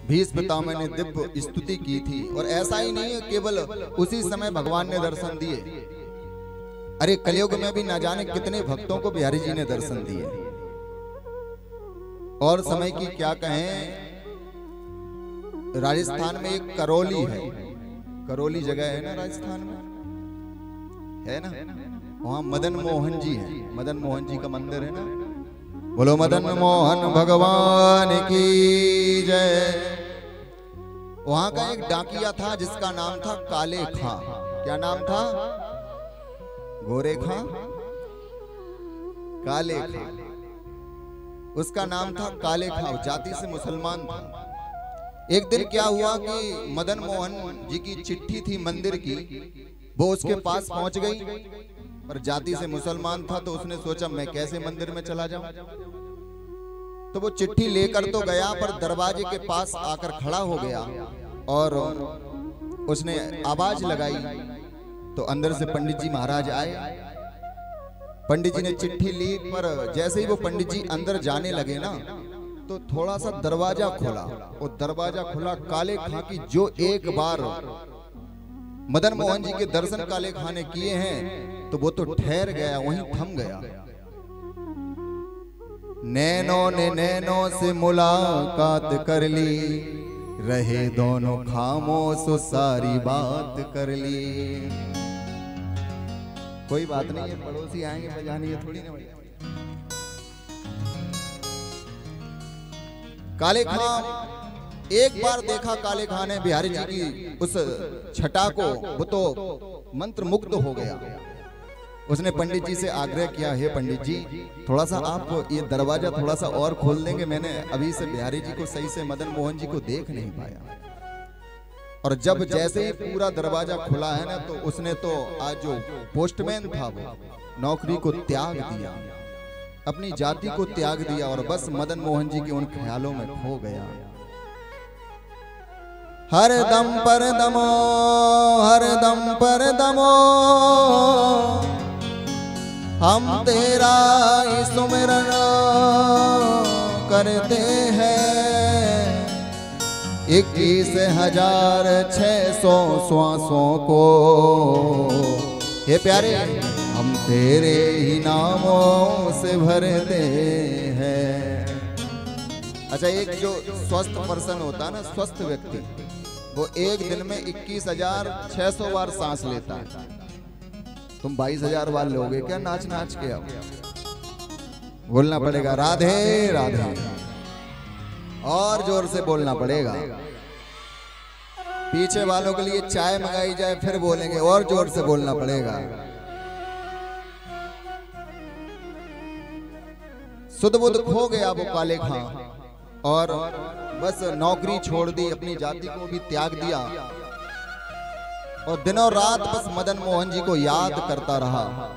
भीष्म पितामह ने दिव्य स्तुति की थी। और ऐसा ही नहीं है केवल उसी समय भगवान ने दर्शन दिए, अरे कलयुग में भी ना जाने कितने भक्तों को बिहारी जी ने दर्शन दिए। और समय की क्या कहें, राजस्थान में एक करौली है, करौली जगह है ना राजस्थान में, है ना, वहां मदन मोहन जी है, मदन मोहन जी का मंदिर है ना। बोलो मदन मोहन भगवान की जय। वहां का एक डाकिया था जिसका नाम था काले खां। क्या नाम था? गोरे खां, काले खां, उसका नाम था काले खां, जाति से मुसलमान था। एक दिन क्या हुआ कि मदन मोहन जी की चिट्ठी थी मंदिर की, वो उसके पास पहुंच गई, पर जाति से मुसलमान था तो उसने सोचा मैं कैसे मंदिर में चला जाऊं। तो वो चिट्ठी लेकर तो गया, पर दरवाजे के पास आकर खड़ा हो गया और उसने आवाज लगाई तो अंदर से पंडित जी महाराज आए। पंडित जी ने चिट्ठी ली, पर जैसे ही वो पंडित जी अंदर जाने लगे ना, तो थोड़ा सा दरवाजा खुला, और दरवाजा खुला काले खां की, जो एक बार मदन मोहन जी के दर्शन काले खां ने किए हैं तो वो तो ठहर गया, वहीं थम गया। नैनों ने नैनों से मुलाकात कर ली, रहे दोनों खामोश सारी बात कर ली। कोई बात नहीं है, पड़ोसी आएंगे बजाने, ये थोड़ी ना। काले खां एक बार देखा काले खां ने बिहारी जी की उस छटा को, वो तो मंत्र मुग्ध हो गया। उसने पंडित जी से आग्रह किया, हे पंडित जी थोड़ा सा आप ये दरवाजा थोड़ा सा और खोल देंगे, मैंने अभी से बिहारी जी को सही से, मदन मोहन जी को देख नहीं पाया। और जब जैसे ही पूरा दरवाजा खुला है ना, तो उसने तो आज जो पोस्टमैन था वो नौकरी को त्याग दिया, अपनी जाति को त्याग दिया, और बस मदन मोहन जी के उन ख्यालों में खो गया। हर दम पर दमो, हर दम पर दमो, हम तेरा ही सुमिरन करते हैं। 21,600 श्वासों को हे प्यारे हम तेरे ही नामों से भरते हैं। अच्छा, एक जो स्वस्थ पर्सन होता है ना, स्वस्थ व्यक्ति, वो एक दिन में 21,600 बार सांस लेता है। तुम 22,000 बार लोगे क्या नाच नाच के? अब बोलना पड़ेगा राधे राधे, और जोर से बोलना पड़ेगा। पीछे वालों के लिए चाय मंगाई जाए फिर बोलेंगे, और जोर से बोलना पड़ेगा। सुध बुध खो गया वो काले खां, और बस नौकरी छोड़ दी, अपनी जाति को भी त्याग दिया, और दिनों रात बस मदन मोहन जी को याद करता रहा।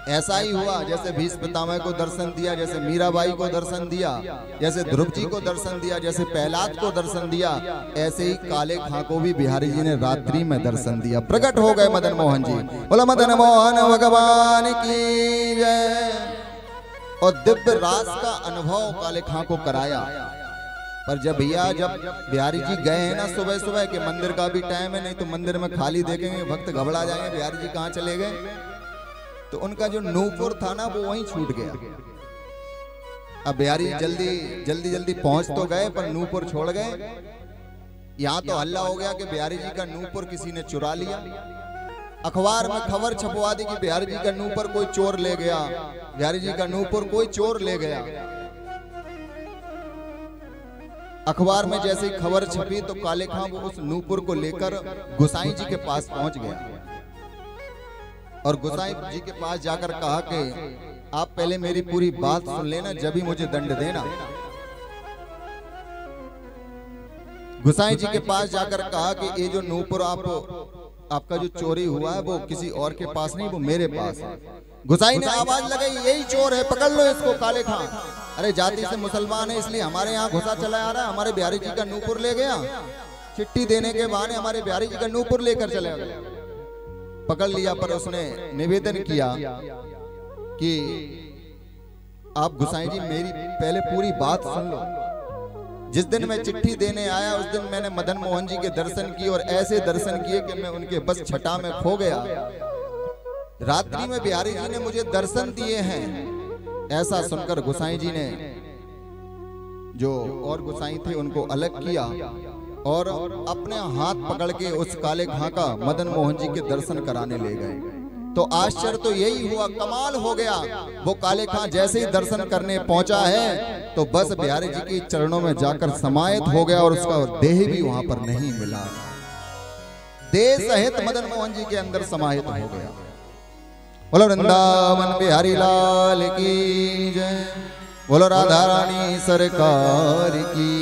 ऐसा ही हुआ जैसे भीष्म पितामह को दर्शन दिया, जैसे मीराबाई को दर्शन दिया, जैसे ध्रुव जी को दर्शन दिया, जैसे प्रहलाद को दर्शन दिया, ऐसे ही काले खां को भी बिहारी जी ने रात्रि में दर्शन दिया। प्रकट हो गए मदन मोहन जी। बोला मदन मोहन भगवान की जय। और दिव्य रास का अनुभव काले खां को कराया। पर जब बिहारी जी गए हैं ना सुबह सुबह के, मंदिर का भी टाइम है, नहीं तो मंदिर में खाली देखेंगे भक्त घबरा जाएंगे, बिहारी जी कहाँ चले गए। तो उनका जो नूपुर था ना वो वहीं छूट गया। अब बिहारी जल्दी जल्दी पहुंच तो गए, पर नूपुर छोड़ गए। यहाँ तो हल्ला हो गया कि बिहारी जी का नूपुर किसी ने चुरा लिया। अखबार में खबर छपवा दी कि बिहारी जी का नूपुर कोई चोर ले गया, बिहारी जी का नूपुर कोई चोर ले गया। अखबार में जैसे ही खबर छपी तो काले खां वो उस नूपुर को लेकर गोसाई जी के पास पहुंच गया, और गोसाई जी के पास जाकर कहा कि आप पहले मेरी पूरी बात सुन लेना, जब ही मुझे दंड देना। गोसाई जी के पास जाकर कहा कि ये जो नूपुर आपका जो चोरी हुआ है वो किसी और के पास नहीं, वो मेरे पास है। गोसाई ने आवाज लगाई, यही चोर है, पकड़ लो इसको काले खां। अरे जाति से मुसलमान है इसलिए हमारे यहाँ घुसा चला आ रहा है, हमारे बिहारी जी का नूपुर ले गया, चिट्ठी देने के बहाने हमारे बिहारी जी का नूपुर लेकर चले गए। पकड़ लिया, पर उसने निवेदन किया कि आप गोसाई जी मेरी पहले पूरी बात सुन लो, जिस दिन मैं चिट्ठी देने आया उस दिन मैंने मदन मोहन जी के दर्शन किए और ऐसे दर्शन किए कि मैं उनके बस छटा में खो गया। रात्रि में बिहारी जी ने मुझे दर्शन दिए हैं। ऐसा सुनकर गोसाई जी ने जो और गोसाई थे उनको अलग किया और अपने हाथ पकड़ के उस काले खां का मदन मोहन जी के दर्शन कराने ले गए। तो आश्चर्य तो यही हुआ, कमाल हो गया। वो काले खां जैसे ही दर्शन करने पहुंचा है तो बस बिहारी जी के चरणों में जाकर समाहित हो गया और उसका देह भी वहां पर नहीं मिला। देह सहित मदन मोहन जी के अंदर समाहित हो गया। बोलो वृंदावन बिहारी लाल की जय, बोलो राधा रानी सरकार की